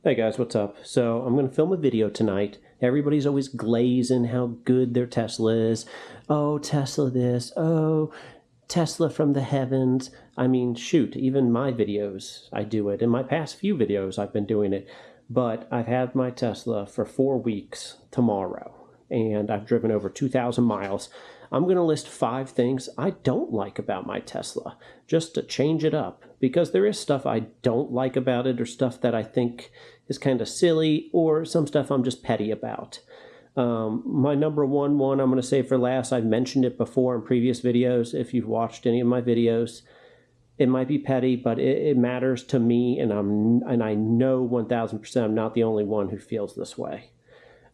Hey guys, what's up? So I'm going to film a video tonight. Everybody's always glazing how good their Tesla is. Oh, Tesla this. Oh, Tesla from the heavens. I mean, shoot, even my videos, I do it. In my past few videos, I've been doing it. But I've had my Tesla for 4 weeks tomorrow, and I've driven over 2,000 miles. I'm going to list 5 things I don't like about my Tesla, just to change it up, because there is stuff I don't like about it, or stuff that I think is kind of silly, or some stuff I'm just petty about. My number one I'm going to save for last. I've mentioned it before in previous videos. If you've watched any of my videos, it might be petty, but it matters to me, and I know 1,000% I'm not the only one who feels this way.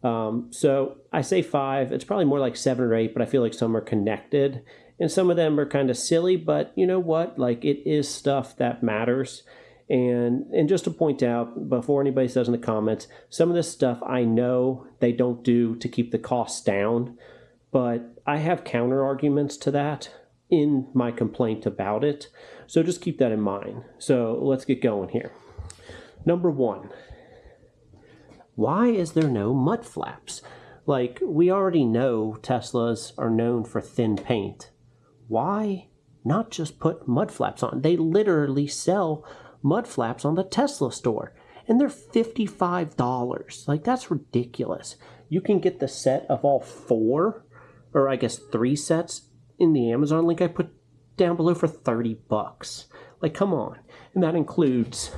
So I say 5. It's probably more like 7 or 8, but I feel like some are connected, and some of them are kind of silly, but you know what? Like, it is stuff that matters. And just to point out, before anybody says in the comments, some of this stuff I know they don't do to keep the costs down, but I have counter arguments to that in my complaint about it. So just keep that in mind. So let's get going here. Number 1. Why is there no mud flaps? Like, we already know Teslas are known for thin paint. Why not just put mud flaps on? They literally sell mud flaps on the Tesla store, and they're $55. Like, that's ridiculous. You can get the set of all 4, or I guess 3 sets in the Amazon link I put down below for $30. Like, come on. And that includes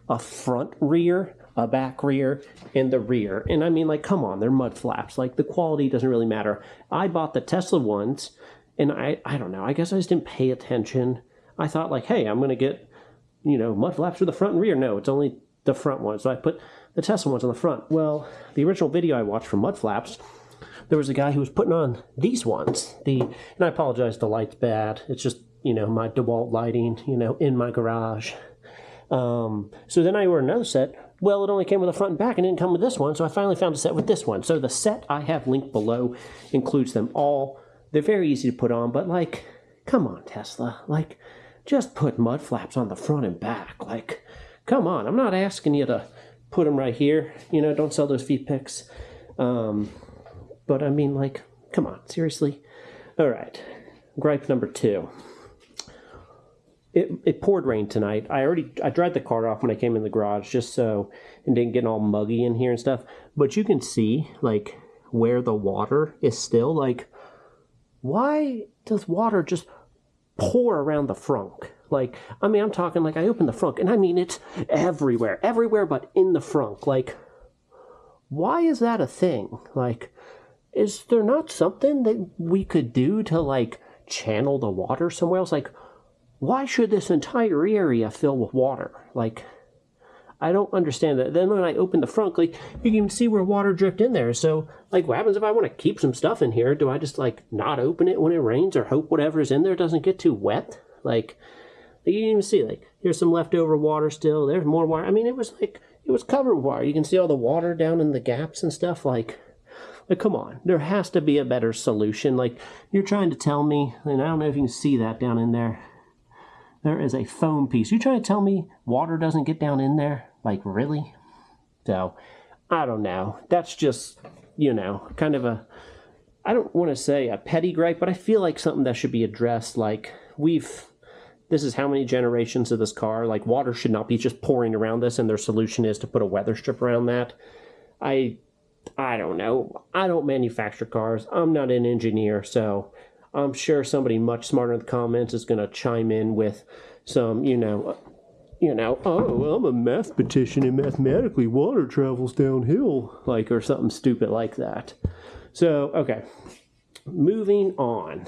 a front rear, a back rear, and the rear. And I mean, like, come on, they're mud flaps. Like, the quality doesn't really matter. I bought the Tesla ones, and I don't know, I guess I just didn't pay attention. I thought, like, hey, I'm going to get, you know, mud flaps for the front and rear. No, it's only the front one. So I put the Tesla ones on the front. Well, the original video I watched for mud flaps, there was a guy who was putting on these ones. And I apologize, the light's bad. It's just, you know, my DeWalt lighting, you know, in my garage. So then I ordered another set. Well, it only came with a front and back and didn't come with this one. So I finally found a set with this one. So the set I have linked below includes them all. They're very easy to put on, but like, come on, Tesla. Like, just put mud flaps on the front and back. Like, come on. I'm not asking you to put them right here. You know, don't sell those feet pics. But I mean, like, come on, seriously? All right, gripe number 2. It poured rain tonight. I dried the car off when I came in the garage just so it didn't get all muggy in here and stuff. But you can see, like, where the water is still. Like, why does water just pour around the frunk? Like, I mean, I'm talking, like, I opened the frunk, and I mean, it's everywhere but in the frunk. Like, why is that a thing? Like, is there not something that we could do to, like, channel the water somewhere else? Like, why should this entire area fill with water? Like, I don't understand that. Then when I open the front, like, you can see where water dripped in there. So, like, what happens if I want to keep some stuff in here? Do I just, like, not open it when it rains, or hope whatever's in there doesn't get too wet? Like, you can even see, like, here's some leftover water still. There's more water. I mean, it was, like, it was covered with water. You can see all the water down in the gaps and stuff. Like, come on. There has to be a better solution. Like, you're trying to tell me, and I don't know if you can see that down in there. There is a foam piece. You trying to tell me water doesn't get down in there? Like, really? So, I don't know. That's just, you know, kind of a, I don't want to say a petty gripe, but I feel like something that should be addressed. Like, this is how many generations of this car. Like, water should not be just pouring around this, and their solution is to put a weather strip around that. I don't know. I don't manufacture cars. I'm not an engineer, so I'm sure somebody much smarter in the comments is going to chime in with some, you know, oh, I'm a mathematician, and mathematically water travels downhill, like, or something stupid like that. So, okay, moving on.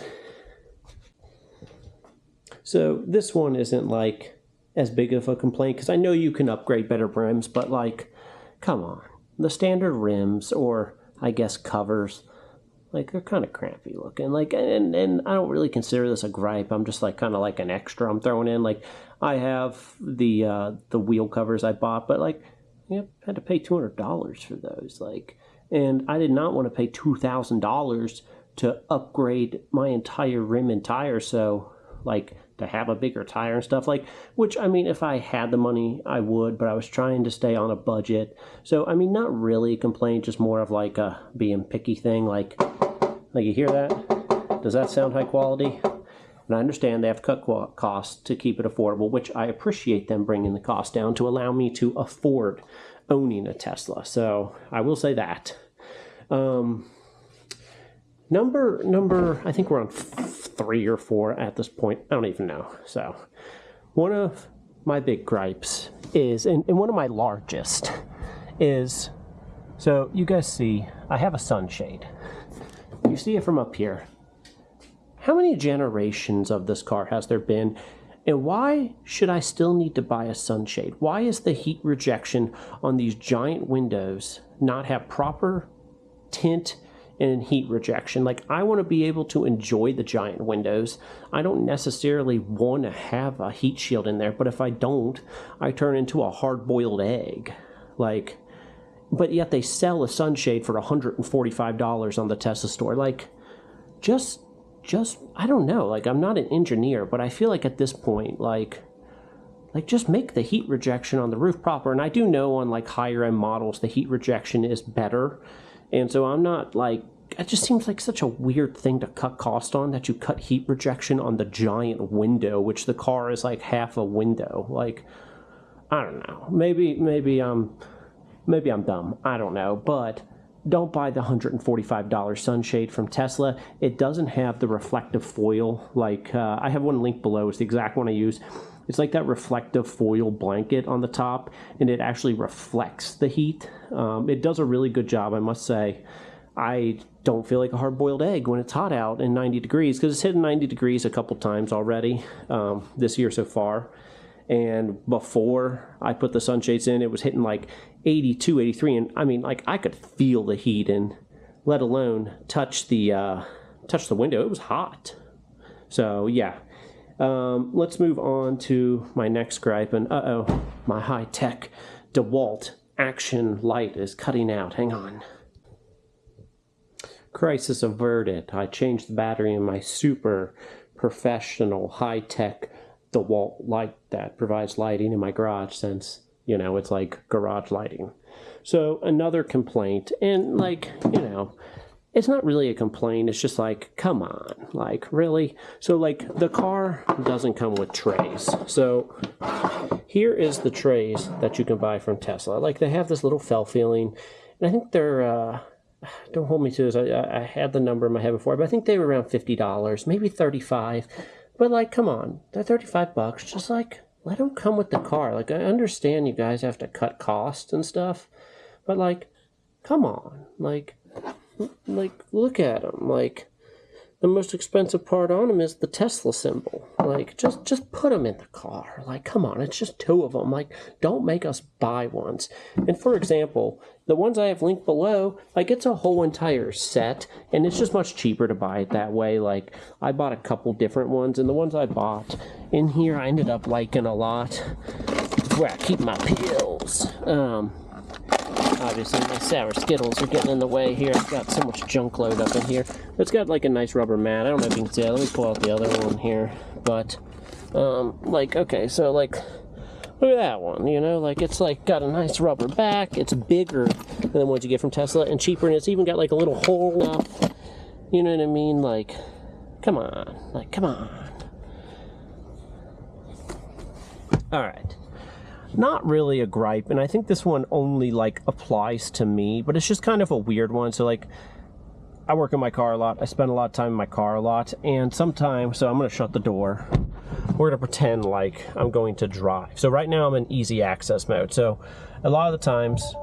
So this one isn't, like, as big of a complaint, because I know you can upgrade better rims, but, like, come on. The standard rims, or I guess covers, like, they're kind of crappy looking. Like, and I don't really consider this a gripe. I'm just, like, kind of like an extra I'm throwing in. Like, I have the wheel covers I bought, but, like, I had to pay $200 for those. Like, and I did not want to pay $2,000 to upgrade my entire rim and tire. So, like, to have a bigger tire and stuff, like, which, I mean, if I had the money, I would, but I was trying to stay on a budget. So, I mean, not really a complaint, just more of like a being picky thing. Like you hear that? Does that sound high quality? And I understand they have to cut costs to keep it affordable, which I appreciate them bringing the cost down to allow me to afford owning a Tesla. So I will say that. Number, I think we're on 3 or 4 at this point. I don't even know. So one of my big gripes is, and one of my largest is, so you guys see, I have a sunshade. You see it from up here. How many generations of this car has there been? And why should I still need to buy a sunshade? Why is the heat rejection on these giant windows not have proper tint and heat rejection? Like, I want to be able to enjoy the giant windows. I don't necessarily want to have a heat shield in there, but if I don't, I turn into a hard-boiled egg. Like, but yet they sell a sunshade for $145 on the Tesla store. Like, just I don't know. Like, I'm not an engineer, but I feel like at this point, like just make the heat rejection on the roof proper. And I do know on like higher end models, the heat rejection is better. And so I'm not like, it just seems like such a weird thing to cut cost on, that you cut heat rejection on the giant window, which the car is like half a window. Like, I don't know. Maybe I'm dumb. I don't know. But don't buy the $145 sunshade from Tesla. It doesn't have the reflective foil. Like, I have one linked below. It's the exact one I use. It's like that reflective foil blanket on the top, and it actually reflects the heat. It does a really good job, I must say. I don't feel like a hard-boiled egg when it's hot out and 90 degrees, because it's hit 90 degrees a couple times already this year so far. And before I put the sunshades in, it was hitting like 82, 83. And I mean, like, I could feel the heat, and let alone touch the window. It was hot. So, yeah. Let's move on to my next gripe. And my high-tech DeWalt action light is cutting out. Hang on. Crisis averted. I changed the battery in my super professional high-tech DeWalt light that provides lighting in my garage, since, you know, it's like garage lighting. So another complaint, and like, you know, it's not really a complaint, it's just like, come on, like, really? So like, the car doesn't come with trays. So here is the trays that you can buy from Tesla. Like, they have this little felt feeling, and I think they're don't hold me to this, I had the number in my head before, but I think they were around $50, maybe $35. But, like, come on, they're $35. Just, like, let them come with the car. Like, I understand you guys have to cut costs and stuff, but, like, come on. Like, look at them. Like, the most expensive part on them is the Tesla symbol. Like, just put them in the car. Like, come on, it's just 2 of them. Like, don't make us buy ones. And, for example, the ones I have linked below, like, it's a whole entire set, and it's just much cheaper to buy it that way. Like, I bought a couple different ones, and the ones I bought in here I ended up liking a lot. It's where I keep my pills. Obviously, my sour Skittles are getting in the way here. I've got so much junk load up in here. It's got, like, a nice rubber mat. I don't know if you can see it. Let me pull out the other one here. But, like, okay, so, like, look at that one, you know? Like, it's, like, got a nice rubber back. It's bigger than what you get from Tesla, and cheaper, and it's even got, like, a little hole up. You know what I mean? Like, come on. Like, come on. All right. Not really a gripe, and I think this one only, like, applies to me, but it's just kind of a weird one. So, like, I work in my car a lot. I spend a lot of time in my car a lot, and sometimes, so I'm going to shut the door. We're going to pretend like I'm going to drive. So right now I'm in easy access mode. So a lot of the times,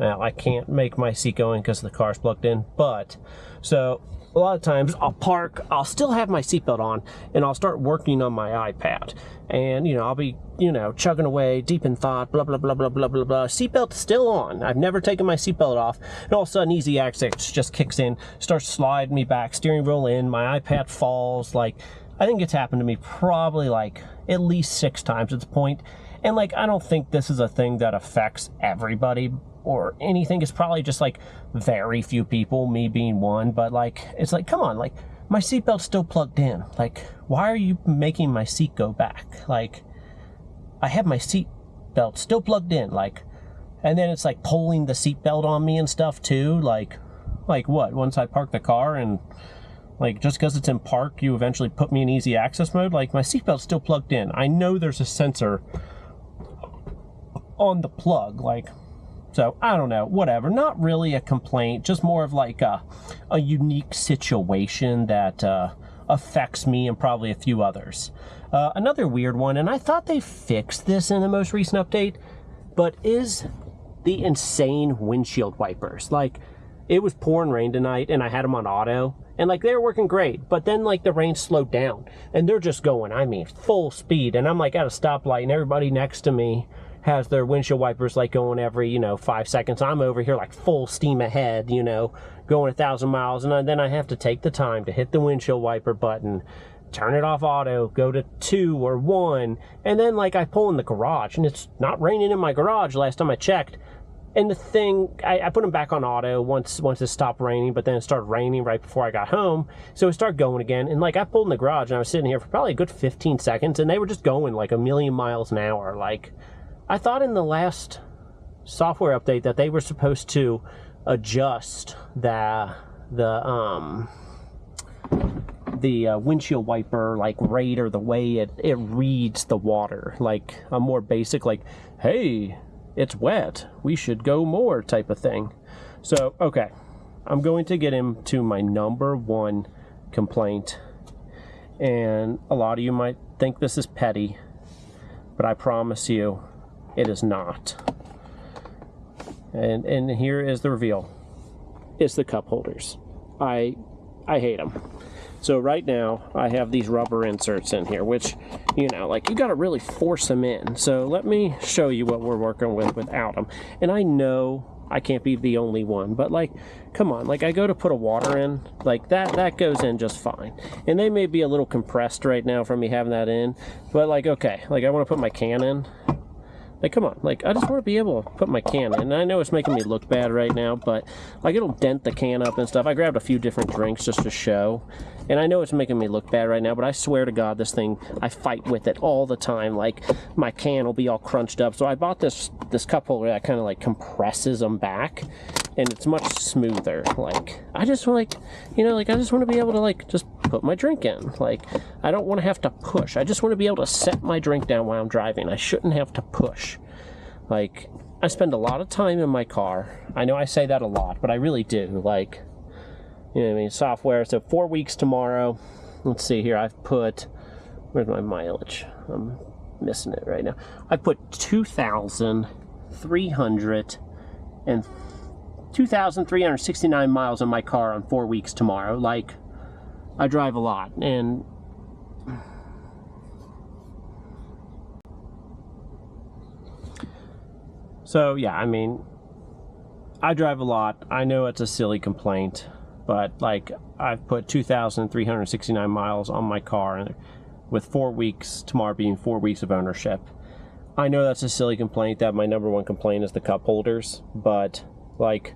now I can't make my seat go in because the car's plugged in, but, so a lot of times I'll park, I'll still have my seatbelt on, and I'll start working on my iPad. And, you know, I'll be, you know, chugging away, deep in thought, blah, blah, blah, blah, blah, blah, blah. Seatbelt's still on. I've never taken my seatbelt off. And all of a sudden, easy access just kicks in, starts sliding me back, steering wheel in, my iPad falls. Like, I think it's happened to me probably, like, at least 6 times at this point. And, like, I don't think this is a thing that affects everybody or anything. It's probably just, like, very few people, me being one. But, like, it's like, come on, like, my seatbelt's still plugged in. Like, why are you making my seat go back? Like, I have my seatbelt still plugged in, like, and then it's like pulling the seatbelt on me and stuff too. Like what? Once I park the car and like just because it's in park, you eventually put me in easy access mode. Like, my seatbelt's still plugged in. I know there's a sensor on the plug, like, so I don't know, whatever. Not really a complaint, just more of like a unique situation that affects me and probably a few others. Another weird one, and I thought they fixed this in the most recent update, but is the insane windshield wipers. Like, it was pouring rain tonight and I had them on auto and like they were working great, but then like the rain slowed down and they're just going, I mean, full speed, and I'm like at a stoplight and everybody next to me has their windshield wipers like going every 5 seconds. I'm over here like full steam ahead, going 1,000 miles, and then I have to take the time to hit the windshield wiper button, turn it off auto, go to 2 or 1, and then like I pull in the garage and it's not raining in my garage last time I checked. And the thing, I put them back on auto once it stopped raining, but then it started raining right before I got home. So it started going again. And like I pulled in the garage and I was sitting here for probably a good 15 seconds and they were just going like 1,000,000 miles an hour. Like, I thought in the last software update that they were supposed to adjust the windshield wiper like rate, or the way it reads the water, like a more basic, like, hey, it's wet, we should go more type of thing. So, okay, I'm going to get into my number one complaint, and a lot of you might think this is petty, but I promise you it is not. And here is the reveal. It's the cup holders. I hate them. So right now I have these rubber inserts in here, which, like, you got to really force them in. So let me show you what we're working with without them. And I know I can't be the only one, but like, come on, like I go to put a water in, like that goes in just fine. And they may be a little compressed right now from me having that in, but like, okay, like I want to put my can in. Like, come on, like, I just want to be able to put my can in. And I know it's making me look bad right now, but, like, it'll dent the can up and stuff. I grabbed a few different drinks just to show. And I know it's making me look bad right now, but I swear to God, this thing, I fight with it all the time. Like, my can will be all crunched up. So I bought this cup holder that kind of, like, compresses them back. And it's much smoother. Like, I just want, like, I just want to be able to, like, just put my drink in. Like, I don't want to have to push. I just want to be able to set my drink down while I'm driving. I shouldn't have to push. Like, I spend a lot of time in my car. I know I say that a lot, but I really do. Like, you know what I mean? Software. So 4 weeks tomorrow. Let's see here. I've put, where's my mileage? I'm missing it right now. I put 2,369 miles on my car on 4 weeks tomorrow. Like, I drive a lot, and so yeah, I mean, I drive a lot. I know it's a silly complaint, but like, I've put 2,369 miles on my car, with 4 weeks tomorrow being 4 weeks of ownership. I know that's a silly complaint, that my number one complaint is the cup holders, but like,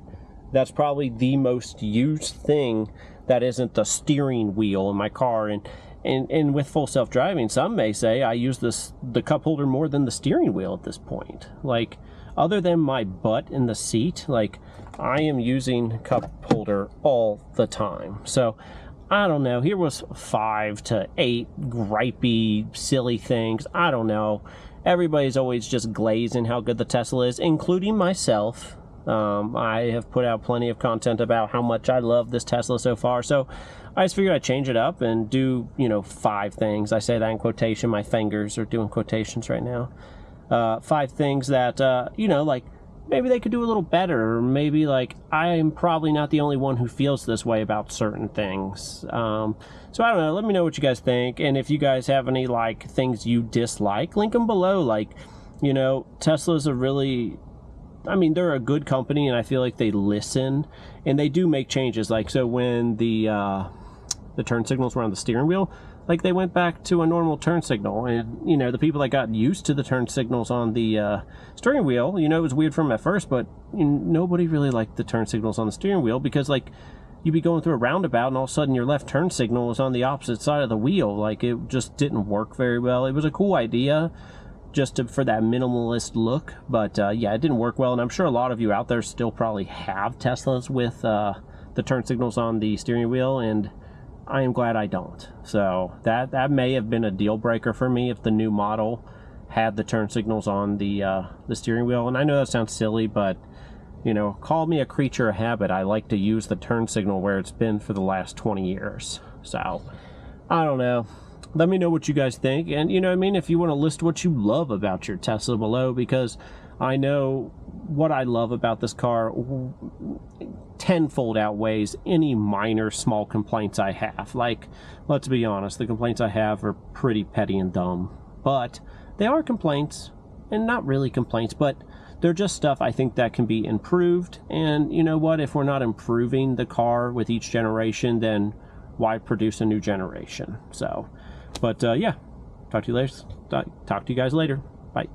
that's probably the most used thing that isn't the steering wheel in my car. And with full self-driving, some may say I use the cup holder more than the steering wheel at this point. Like, other than my butt in the seat, like, I am using cup holder all the time. So, I don't know. Here was 5 to 8 gripey, silly things. I don't know. Everybody's always just glazing how good the Tesla is, including myself. I have put out plenty of content about how much I love this Tesla so far, so I just figured I'd change it up and do, 5 things. I say that in quotation. My fingers are doing quotations right now. 5 things that, like, maybe they could do a little better, or maybe, like, I'm probably not the only one who feels this way about certain things. So I don't know. Let me know what you guys think, and if you guys have any, like, things you dislike, link them below. Like, Tesla's a really... I mean, they're a good company, and I feel like they listen, and they do make changes. Like, so when the turn signals were on the steering wheel, like, they went back to a normal turn signal, and, the people that got used to the turn signals on the steering wheel, it was weird for them at first, but nobody really liked the turn signals on the steering wheel, because, like, you'd be going through a roundabout and all of a sudden your left turn signal was on the opposite side of the wheel. Like, it just didn't work very well. It was a cool idea just for that minimalist look, but yeah, it didn't work well. And I'm sure a lot of you out there still probably have Teslas with the turn signals on the steering wheel, and I am glad I don't. So that may have been a deal breaker for me if the new model had the turn signals on the steering wheel. And I know that sounds silly, but you know, call me a creature of habit. I like to use the turn signal where it's been for the last 20 years. So I don't know. Let me know what you guys think, and you know what I mean, if you want to list what you love about your Tesla below, because I know what I love about this car tenfold outweighs any minor small complaints I have. Like, let's be honest, the complaints I have are pretty petty and dumb, but they are complaints, and not really complaints, but they're just stuff I think that can be improved. And you know what, if we're not improving the car with each generation, then why produce a new generation? So, but yeah, talk to you guys later. Bye.